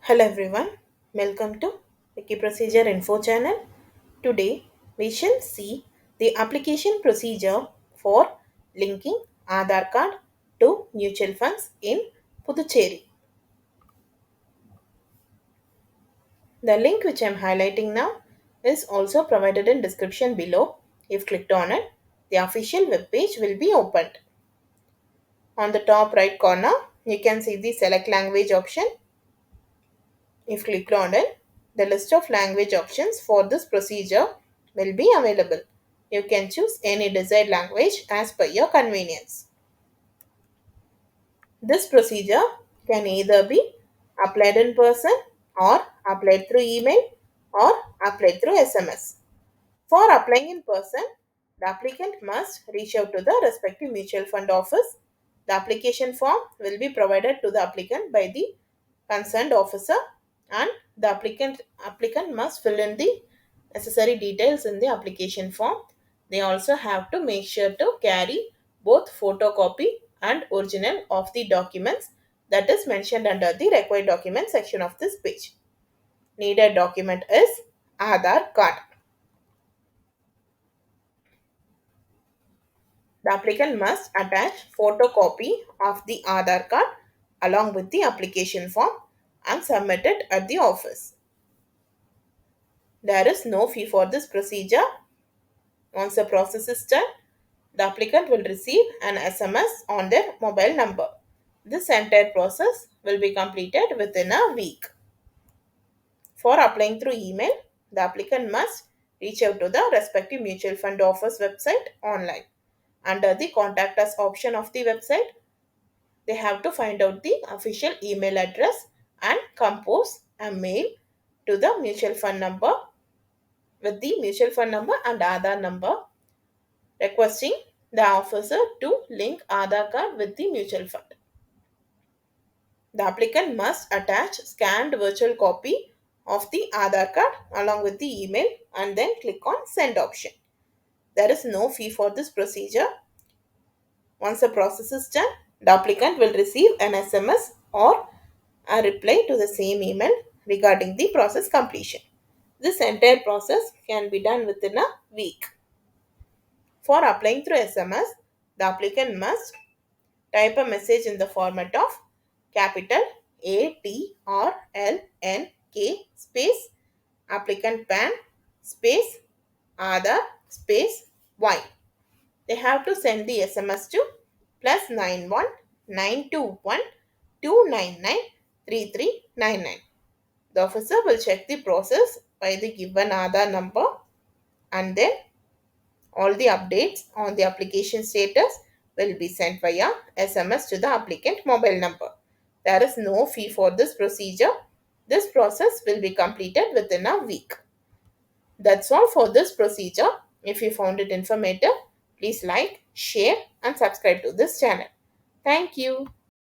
Hello everyone, welcome to Wiki Procedure Info channel. Today we shall see the application procedure for linking Aadhaar card to mutual funds in Puducherry. The link which I am highlighting now is also provided in description below. If clicked on it, the official web page will be opened. On the top right corner, you can see the select language option. If clicked on it, the list of language options for this procedure will be available. You can choose any desired language as per your convenience. This procedure can either be applied in person or applied through email or applied through SMS. For applying in person, the applicant must reach out to the respective mutual fund office. The application form will be provided to the applicant by the concerned officer, and the applicant must fill in the necessary details in the application form. They also have to make sure to carry both photocopy and original of the documents that is mentioned under the required document section of this page. Needed document is Aadhaar card. The applicant must attach photocopy of the Aadhaar card along with the application form and submit it at the office. There is no fee for this procedure. Once the process is done, the applicant will receive an SMS on their mobile number. This entire process will be completed within a week. For applying through email, the applicant must reach out to the respective mutual fund office website online. Under the contact us option of the website, they have to find out the official email address and compose a mail to the mutual fund number with the mutual fund number and Aadhaar number, requesting the officer to link Aadhaar card with the mutual fund. The applicant must attach scanned virtual copy of the Aadhaar card along with the email and then click on send option. There is no fee for this procedure. Once the process is done, the applicant will receive an SMS or a reply to the same email regarding the process completion. This entire process can be done within a week. For applying through SMS, the applicant must type a message in the format of capital ATRLNK space applicant PAN space Aadhaar space Y. They have to send the SMS to +91 921 299 3399. The officer will check the process by the given Aadhaar number, and then all the updates on the application status will be sent via SMS to the applicant mobile number. There is no fee for this procedure. This process will be completed within a week. That's all for this procedure. If you found it informative, please like, share and subscribe to this channel. Thank you.